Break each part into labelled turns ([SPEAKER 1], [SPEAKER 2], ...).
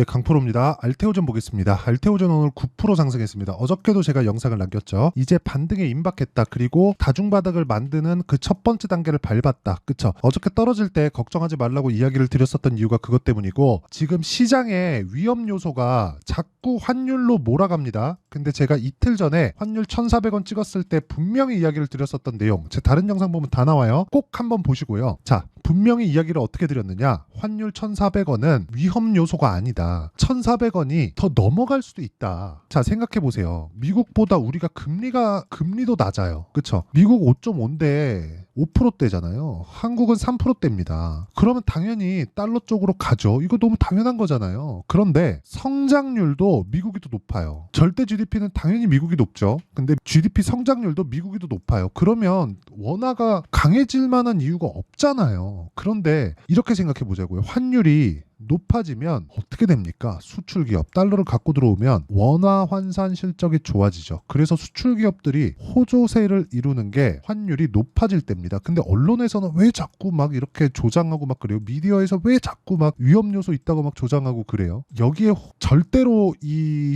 [SPEAKER 1] 네, 강프로입니다. 알테오전 보겠습니다. 알테오전 오늘 9% 상승했습니다. 어저께도 제가 영상을 남겼죠. 이제 반등에 임박했다. 그리고 다중바닥을 만드는 그 첫 번째 단계를 밟았다. 그쵸? 어저께 떨어질 때 걱정하지 말라고 이야기를 드렸었던 이유가 그것 때문이고, 지금 시장에 위험 요소가 자꾸 환율로 몰아갑니다. 근데 제가 이틀 전에 환율 1,400원 찍었을 때 분명히 이야기를 드렸었던 내용, 제 다른 영상 보면 다 나와요. 꼭 한번 보시고요. 자, 분명히 이야기를 어떻게 드렸느냐? 환율 1,400원은 위험 요소가 아니다. 1,400원이 더 넘어갈 수도 있다. 자, 생각해 보세요. 미국보다 우리가 금리도 낮아요. 그쵸? 미국 5.5인데 5%대잖아요. 한국은 3%대입니다. 그러면 당연히 달러 쪽으로 가죠. 이거 너무 당연한 거잖아요. 그런데 성장률도 미국이 더 높아요. 절대 GDP는 당연히 미국이 높죠. 근데 GDP 성장률도 미국이 더 높아요. 그러면 원화가 강해질 만한 이유가 없잖아요. 그런데 이렇게 생각해 보자고요. 환율이 높아지면 어떻게 됩니까? 수출기업, 달러를 갖고 들어오면 원화 환산 실적이 좋아지죠. 그래서 수출기업들이 호조세를 이루는 게 환율이 높아질 때입니다. 근데 언론에서는 왜 자꾸 막 이렇게 조장하고 막 그래요? 미디어에서 왜 자꾸 막 위험 요소 있다고 막 조장하고 그래요? 여기에 절대로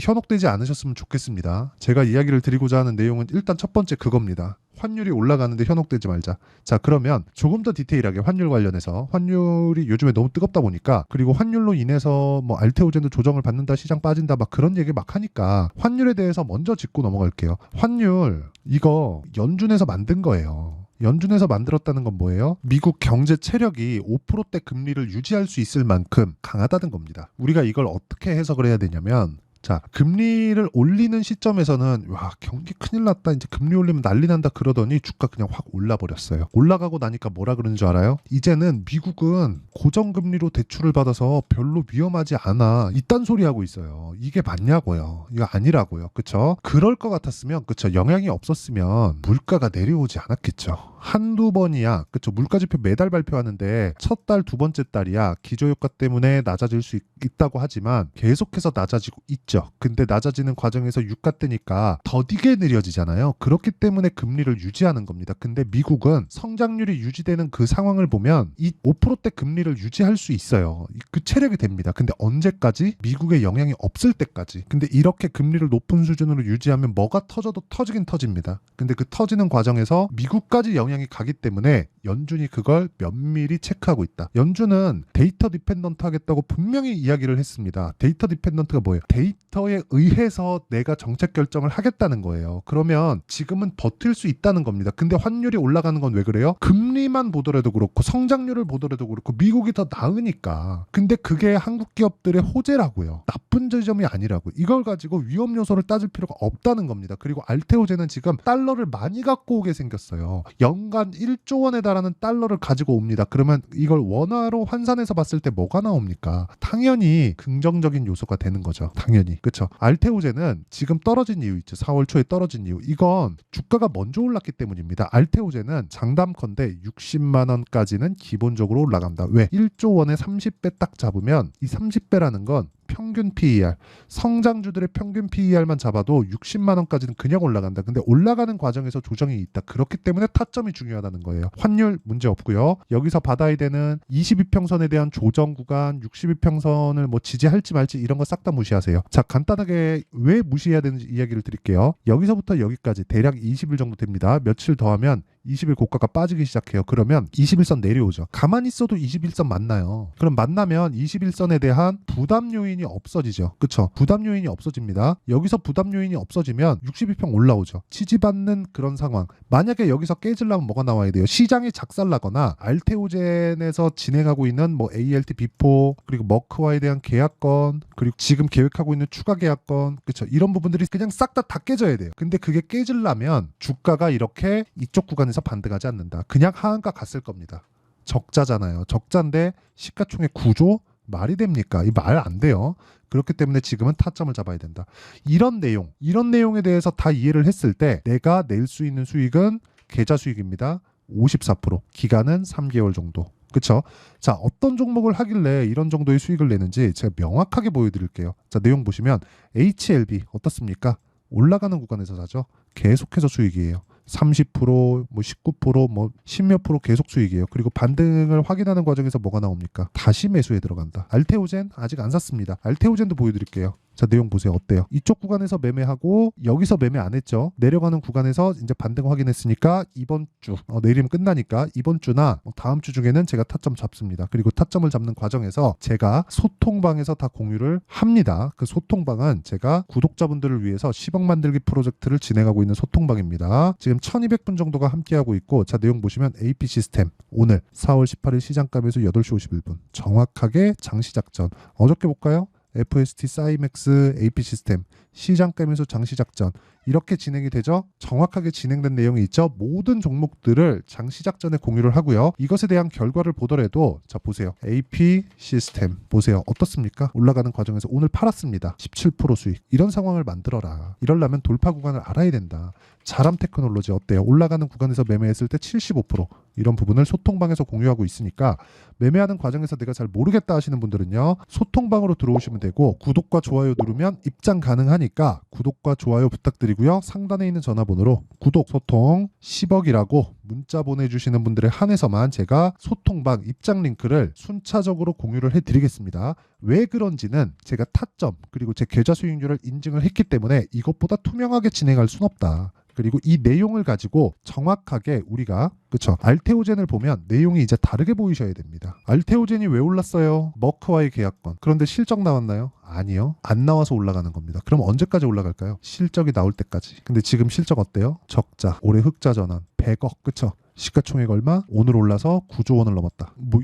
[SPEAKER 1] 현혹되지 않으셨으면 좋겠습니다. 제가 이야기를 드리고자 하는 내용은 일단 첫 번째 그겁니다. 환율이 올라가는데 현혹되지 말자. 자, 그러면 조금 더 디테일하게 환율 관련해서, 환율이 요즘에 너무 뜨겁다 보니까, 그리고 환율로 인해서 뭐 알테오젠도 조정을 받는다, 시장 빠진다, 막 그런 얘기 막 하니까 환율에 대해서 먼저 짚고 넘어갈게요. 환율 이거 연준에서 만든 거예요. 연준에서 만들었다는 건 뭐예요? 미국 경제 체력이 5%대 금리를 유지할 수 있을 만큼 강하다는 겁니다. 우리가 이걸 어떻게 해석을 해야 되냐면, 자, 금리를 올리는 시점에서는 와, 경기 큰일 났다, 이제 금리 올리면 난리 난다 그러더니 주가 그냥 확 올라버렸어요. 올라가고 나니까 뭐라 그러는 줄 알아요? 이제는 미국은 고정금리로 대출을 받아서 별로 위험하지 않아, 이딴 소리 하고 있어요. 이게 맞냐고요? 이거 아니라고요. 그쵸? 그럴 것 같았으면, 그쵸, 영향이 없었으면 물가가 내려오지 않았겠죠. 한두 번이야. 그쵸? 물가지표 매달 발표하는데 첫 달, 두 번째 달이야. 기저효과 때문에 낮아질 수 있다고 하지만 계속해서 낮아지고 있죠. 근데 낮아지는 과정에서 유가 뜨니까 더디게 느려지잖아요. 그렇기 때문에 금리를 유지하는 겁니다. 근데 미국은 성장률이 유지되는 그 상황을 보면 이 5%대 금리를 유지할 수 있어요. 그 체력이 됩니다. 근데 언제까지? 미국에 영향이 없을 때까지. 근데 이렇게 금리를 높은 수준으로 유지하면 뭐가 터져도 터지긴 터집니다. 근데 그 터지는 과정에서 미국까지 영향이 가기 때문에 연준이 그걸 면밀히 체크하고 있다. 연준은 데이터 디펜던트 하겠다고 분명히 이야기를 했습니다. 데이터 디펜던트가 뭐예요? 데이터에 의해서 내가 정책 결정을 하겠다는 거예요. 그러면 지금은 버틸 수 있다는 겁니다. 근데 환율이 올라가는 건 왜 그래요? 금리만 보더라도 그렇고 성장률을 보더라도 그렇고 미국이 더 나으니까. 근데 그게 한국 기업들의 호재라고요. 나쁜 지점이 아니라고. 이걸 가지고 위험 요소를 따질 필요가 없다는 겁니다. 그리고 알테오젠은 지금 달러를 많이 갖고 오게 생겼어요. 연간 1조 원에 달하는 달러를 가지고 옵니다. 그러면 이걸 원화로 환산해서 봤을 때 뭐가 나옵니까? 당연히 긍정적인 요소가 되는 거죠. 당연히. 그렇죠? 알테오젠은 지금 떨어진 이유 있죠. 4월 초에 떨어진 이유. 이건 주가가 먼저 올랐기 때문입니다. 알테오젠은 장담컨대 60만 원까지는 기본적으로 올라간다. 왜? 1조 원에 30배 딱 잡으면 이 30배라는 건 평균 PER, 성장주들의 평균 PER만 잡아도 60만 원까지는 그냥 올라간다. 근데 올라가는 과정에서 조정이 있다. 그렇기 때문에 타점이 중요하다는 거예요. 환율 문제 없고요. 여기서 받아야 되는 22평선에 대한 조정 구간, 62평선을 뭐 지지할지 말지 이런 거 싹 다 무시하세요. 자, 간단하게 왜 무시해야 되는지 이야기를 드릴게요. 여기서부터 여기까지 대략 20일 정도 됩니다. 며칠 더하면 20일 고가가 빠지기 시작해요. 그러면 21선 내려오죠. 가만히 있어도 21선 만나요. 그럼 만나면 21선에 대한 부담 요인이 없어지죠. 그쵸? 부담 요인이 없어집니다. 여기서 부담 요인이 없어지면 62평 올라오죠. 지지받는 그런 상황. 만약에 여기서 깨지려면 뭐가 나와야 돼요? 시장이 작살나거나 알테오젠에서 진행하고 있는 뭐 ALT 비포, 그리고 머크와에 대한 계약건, 그리고 지금 계획하고 있는 추가 계약건, 그쵸? 이런 부분들이 그냥 싹 다 깨져야 돼요. 근데 그게 깨지려면 주가가 이렇게 이쪽 구간에서 반등하지 않는다. 그냥 하한가 갔을 겁니다. 적자잖아요. 적자인데 시가총액 9조? 말이 됩니까? 이 말 안 돼요. 그렇기 때문에 지금은 타점을 잡아야 된다. 이런 내용에 대해서 다 이해를 했을 때 내가 낼 수 있는 수익은 계좌 수익입니다. 54%. 기간은 3개월 정도. 그쵸? 자, 어떤 종목을 하길래 이런 정도의 수익을 내는지 제가 명확하게 보여드릴게요. 자, 내용 보시면 HLB 어떻습니까? 올라가는 구간에서 사죠. 계속해서 수익이에요. 30%, 뭐 19%, 뭐 10몇 프로 계속 수익이에요. 그리고 반등을 확인하는 과정에서 뭐가 나옵니까? 다시 매수에 들어간다. 알테오젠 아직 안 샀습니다. 알테오젠도 보여드릴게요. 자, 내용 보세요. 어때요? 이쪽 구간에서 매매하고 여기서 매매 안 했죠. 내려가는 구간에서 이제 반등 확인했으니까 이번 주 내리면 끝나니까 이번 주나 다음 주 중에는 제가 타점 잡습니다. 그리고 타점을 잡는 과정에서 제가 소통방에서 다 공유를 합니다. 그 소통방은 제가 구독자분들을 위해서 10억 만들기 프로젝트를 진행하고 있는 소통방입니다. 지금 1200분 정도가 함께하고 있고, 자, 내용 보시면 AP 시스템 오늘 4월 18일 시장가 매수 8시 51분 정확하게 장시작전. 어저께 볼까요? FST 사이맥스 AP 시스템 시장가 매수 장시작전 이렇게 진행이 되죠. 정확하게 진행된 내용이 있죠. 모든 종목들을 장시작전에 공유를 하고요. 이것에 대한 결과를 보더라도 자, 보세요. AP 시스템 보세요. 어떻습니까? 올라가는 과정에서 오늘 팔았습니다. 17% 수익. 이런 상황을 만들어라. 이러려면 돌파 구간을 알아야 된다. 자람 테크놀로지 어때요? 올라가는 구간에서 매매했을 때 75% 이런 부분을 소통방에서 공유하고 있으니까 매매하는 과정에서 내가 잘 모르겠다 하시는 분들은요, 소통방으로 들어오시면 되고 구독과 좋아요 누르면 입장 가능하니까 구독과 좋아요 부탁드리고요. 상단에 있는 전화번호로 구독 소통 10억이라고 문자 보내주시는 분들에 한해서만 제가 소통방 입장 링크를 순차적으로 공유를 해드리겠습니다. 왜 그런지는 제가 타점 그리고 제 계좌 수익률을 인증을 했기 때문에 이것보다 투명하게 진행할 순 없다. 그리고 이 내용을 가지고 정확하게 우리가 그쵸 알테오젠을 보면 내용이 이제 다르게 보이셔야 됩니다. 알테오젠이 왜 올랐어요? 머크와의 계약권. 그런데 실적 나왔나요? 아니요. 안 나와서 올라가는 겁니다. 그럼 언제까지 올라갈까요? 실적이 나올 때까지. 근데 지금 실적 어때요? 적자. 올해 흑자 전환 100억. 그쵸? 시가총액 얼마? 오늘 올라서 9조 원을 넘었다. 뭐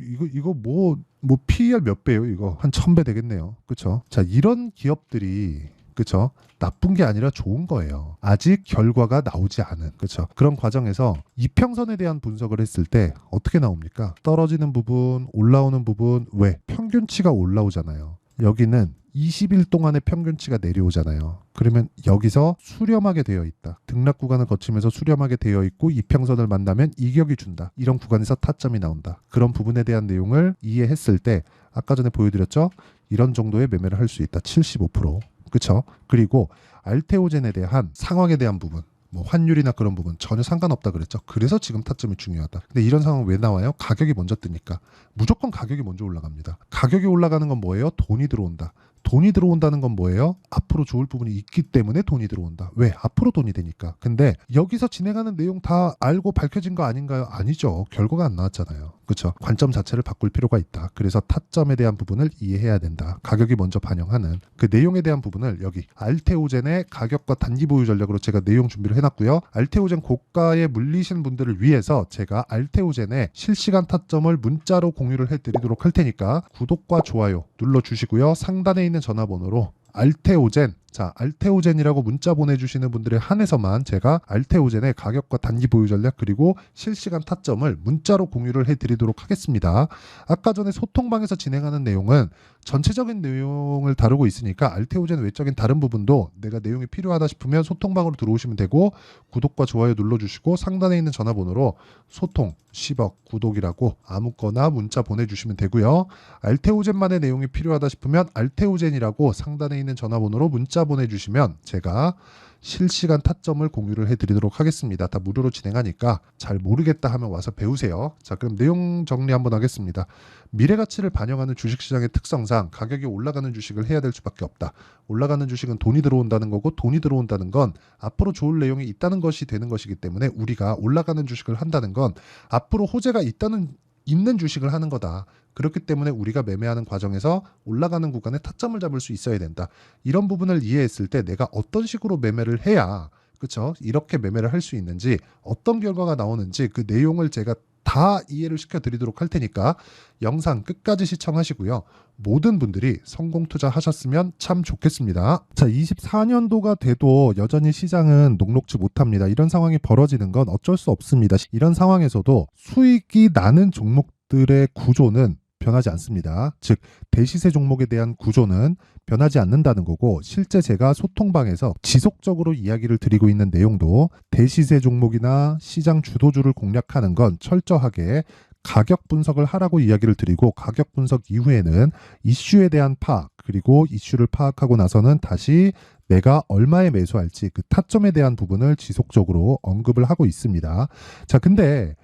[SPEAKER 1] PER 몇 배예요? 이거 한 1000배 되겠네요. 그쵸? 자, 이런 기업들이 그쵸? 나쁜 게 아니라 좋은 거예요. 아직 결과가 나오지 않은. 그쵸? 그런 과정에서 이평선에 대한 분석을 했을 때 어떻게 나옵니까? 떨어지는 부분, 올라오는 부분, 왜? 평균치가 올라오잖아요. 여기는 20일 동안의 평균치가 내려오잖아요. 그러면 여기서 수렴하게 되어 있다. 등락 구간을 거치면서 수렴하게 되어 있고 이평선을 만나면 이격이 준다. 이런 구간에서 타점이 나온다. 그런 부분에 대한 내용을 이해했을 때 아까 전에 보여드렸죠? 이런 정도의 매매를 할 수 있다. 75%. 그쵸? 그리고 알테오젠에 대한 상황에 대한 부분, 뭐 환율이나 그런 부분 전혀 상관없다 그랬죠. 그래서 지금 타점이 중요하다. 근데 이런 상황 왜 나와요? 가격이 먼저 뜨니까. 무조건 가격이 먼저 올라갑니다. 가격이 올라가는 건 뭐예요? 돈이 들어온다. 돈이 들어온다는 건 뭐예요? 앞으로 좋을 부분이 있기 때문에 돈이 들어온다. 왜? 앞으로 돈이 되니까. 근데 여기서 진행하는 내용 다 알고 밝혀진 거 아닌가요? 아니죠. 결과가 안 나왔잖아요. 그렇죠? 관점 자체를 바꿀 필요가 있다. 그래서 타점에 대한 부분을 이해해야 된다. 가격이 먼저 반영하는 그 내용에 대한 부분을 여기 알테오젠의 가격과 단기 보유 전략으로 제가 내용 준비를 해놨고요. 알테오젠 고가에 물리신 분들을 위해서 제가 알테오젠의 실시간 타점을 문자로 공유를 해드리도록 할 테니까 구독과 좋아요 눌러주시고요. 상단에 있는 전화번호로 알테오젠, 자, 알테오젠이라고 문자 보내주시는 분들에 한해서만 제가 알테오젠의 가격과 단기 보유 전략 그리고 실시간 타점을 문자로 공유를 해드리도록 하겠습니다. 아까 전에 소통방에서 진행하는 내용은 전체적인 내용을 다루고 있으니까 알테오젠 외적인 다른 부분도 내가 내용이 필요하다 싶으면 소통방으로 들어오시면 되고 구독과 좋아요 눌러주시고 상단에 있는 전화번호로 소통 10억 구독이라고 아무거나 문자 보내주시면 되고요. 알테오젠만의 내용이 필요하다 싶으면 알테오젠이라고 상단에 있는 전화번호로 문자 보내주시면 제가 실시간 타점을 공유를 해드리도록 하겠습니다. 다 무료로 진행하니까 잘 모르겠다 하면 와서 배우세요. 자, 그럼 내용 정리 한번 하겠습니다. 미래가치를 반영하는 주식시장의 특성상 가격이 올라가는 주식을 해야 될 수밖에 없다. 올라가는 주식은 돈이 들어온다는 거고 돈이 들어온다는 건 앞으로 좋을 내용이 있다는 것이 되는 것이기 때문에 우리가 올라가는 주식을 한다는 건 앞으로 호재가 있는 주식을 하는 거다. 그렇기 때문에 우리가 매매하는 과정에서 올라가는 구간에 타점을 잡을 수 있어야 된다. 이런 부분을 이해했을 때 내가 어떤 식으로 매매를 해야 그렇죠? 이렇게 매매를 할 수 있는지 어떤 결과가 나오는지 그 내용을 제가 다 이해를 시켜드리도록 할 테니까 영상 끝까지 시청하시고요. 모든 분들이 성공 투자하셨으면 참 좋겠습니다. 자, 24년도가 돼도 여전히 시장은 녹록지 못합니다. 이런 상황이 벌어지는 건 어쩔 수 없습니다. 이런 상황에서도 수익이 나는 종목들의 구조는 변하지 않습니다. 즉 대시세 종목에 대한 구조는 변하지 않는다는 거고 실제 제가 소통방에서 지속적으로 이야기를 드리고 있는 내용도 대시세 종목이나 시장 주도주를 공략하는 건 철저하게 가격 분석을 하라고 이야기를 드리고 가격 분석 이후에는 이슈에 대한 파악 그리고 이슈를 파악하고 나서는 다시 내가 얼마에 매수할지 그 타점에 대한 부분을 지속적으로 언급을 하고 있습니다. 자, 근데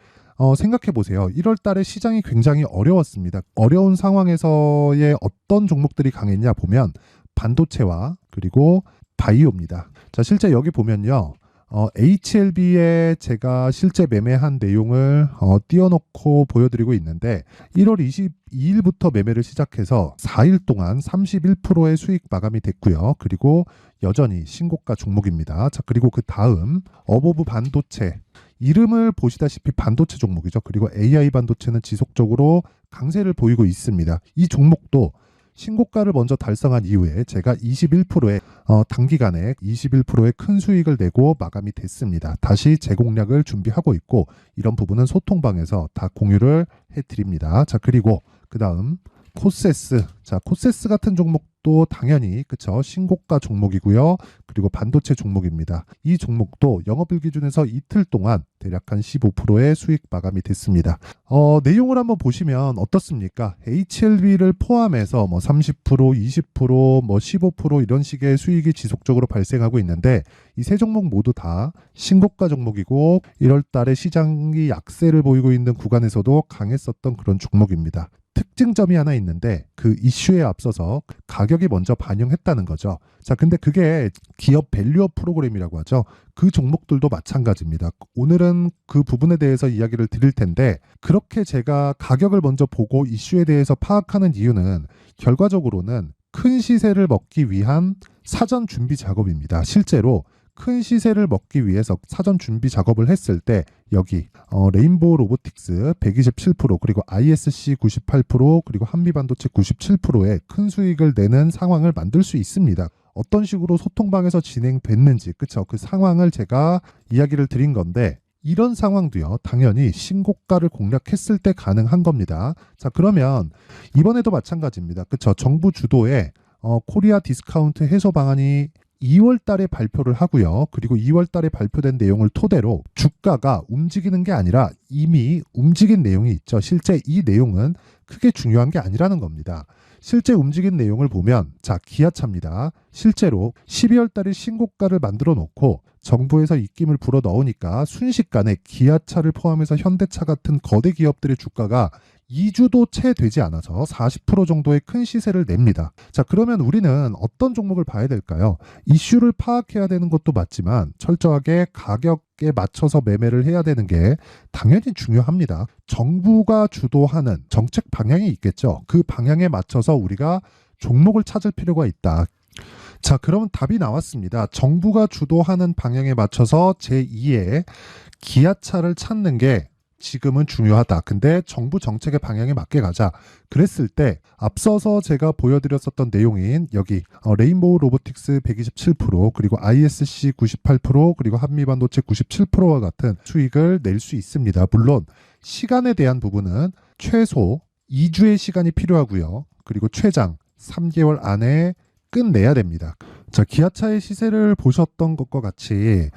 [SPEAKER 1] 생각해 보세요. 1월 달에 시장이 굉장히 어려웠습니다. 어려운 상황에서의 어떤 종목들이 강했냐 보면 반도체와 그리고 바이오입니다. 자, 실제 여기 보면요. HLB에 제가 실제 매매한 내용을 띄워놓고 보여드리고 있는데 1월 22일부터 매매를 시작해서 4일 동안 31%의 수익 마감이 됐고요. 그리고 여전히 신고가 종목입니다. 자, 그리고 그 다음 어보브 반도체 이름을 보시다시피 반도체 종목이죠. 그리고 AI 반도체는 지속적으로 강세를 보이고 있습니다. 이 종목도 신고가를 먼저 달성한 이후에 제가 21%의 단기간에 21%의 큰 수익을 내고 마감이 됐습니다. 다시 재공략을 준비하고 있고 이런 부분은 소통방에서 다 공유를 해드립니다. 자, 그리고 그 다음 코세스. 자, 코세스 같은 종목도 당연히 그쵸 신고가 종목이고요. 그리고 반도체 종목입니다. 이 종목도 영업일 기준에서 이틀 동안 대략 한 15%의 수익 마감이 됐습니다. 내용을 한번 보시면 어떻습니까? HLB를 포함해서 뭐 30%, 20%, 뭐 15% 이런 식의 수익이 지속적으로 발생하고 있는데 이 세 종목 모두 다 신고가 종목이고 1월 달에 시장이 약세를 보이고 있는 구간에서도 강했었던 그런 종목입니다. 특징점이 하나 있는데 그 이슈에 앞서서 가격이 먼저 반영했다는 거죠. 자, 근데 그게 기업 밸류업 프로그램이라고 하죠. 그 종목들도 마찬가지입니다. 오늘은 그 부분에 대해서 이야기를 드릴 텐데 그렇게 제가 가격을 먼저 보고 이슈에 대해서 파악하는 이유는 결과적으로는 큰 시세를 먹기 위한 사전 준비 작업입니다. 실제로 큰 시세를 먹기 위해서 사전 준비 작업을 했을 때 여기 레인보우 로보틱스 127% 그리고 ISC 98% 그리고 한미반도체 97%의 큰 수익을 내는 상황을 만들 수 있습니다. 어떤 식으로 소통방에서 진행됐는지 그쵸 그 상황을 제가 이야기를 드린 건데 이런 상황도요 당연히 신고가를 공략했을 때 가능한 겁니다. 자, 그러면 이번에도 마찬가지입니다. 그쵸 정부 주도의 코리아 디스카운트 해소 방안이 2월 달에 발표를 하고요. 그리고 2월 달에 발표된 내용을 토대로 주가가 움직이는 게 아니라 이미 움직인 내용이 있죠. 실제 이 내용은 크게 중요한 게 아니라는 겁니다. 실제 움직인 내용을 보면 자, 기아차입니다. 실제로 12월 달에 신고가를 만들어 놓고 정부에서 입김을 불어 넣으니까 순식간에 기아차를 포함해서 현대차 같은 거대 기업들의 주가가 2주도 채 되지 않아서 40% 정도의 큰 시세를 냅니다. 자, 그러면 우리는 어떤 종목을 봐야 될까요? 이슈를 파악해야 되는 것도 맞지만 철저하게 가격에 맞춰서 매매를 해야 되는 게 당연히 중요합니다. 정부가 주도하는 정책 방향이 있겠죠. 그 방향에 맞춰서 우리가 종목을 찾을 필요가 있다. 자, 그러면 답이 나왔습니다. 정부가 주도하는 방향에 맞춰서 제2의 기아차를 찾는 게 지금은 중요하다. 근데 정부 정책의 방향에 맞게 가자. 그랬을 때 앞서서 제가 보여드렸었던 내용인 여기 레인보우 로보틱스 127% 그리고 ISC 98% 그리고 한미반도체 97%와 같은 수익을 낼 수 있습니다. 물론 시간에 대한 부분은 최소 2주의 시간이 필요하고요. 그리고 최장 3개월 안에 끝내야 됩니다. 자, 기아차의 시세를 보셨던 것과 같이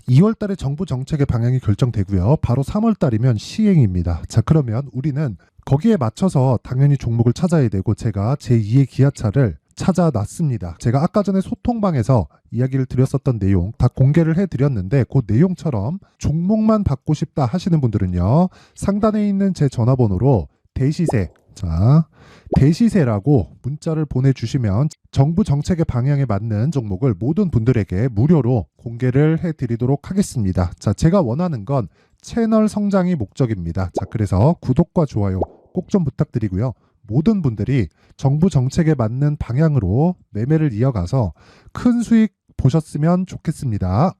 [SPEAKER 1] 2월 달에 정부 정책의 방향이 결정되고요. 바로 3월 달이면 시행입니다. 자, 그러면 우리는 거기에 맞춰서 당연히 종목을 찾아야 되고 제가 제2의 기아차를 찾아놨습니다. 제가 아까 전에 소통방에서 이야기를 드렸었던 내용 다 공개를 해드렸는데 그 내용처럼 종목만 받고 싶다 하시는 분들은요. 상단에 있는 제 전화번호로 대시세 자, 대시세라고 문자를 보내주시면 정부 정책의 방향에 맞는 종목을 모든 분들에게 무료로 공개를 해드리도록 하겠습니다. 자, 제가 원하는 건 채널 성장이 목적입니다. 자, 그래서 구독과 좋아요 꼭 좀 부탁드리고요. 모든 분들이 정부 정책에 맞는 방향으로 매매를 이어가서 큰 수익 보셨으면 좋겠습니다.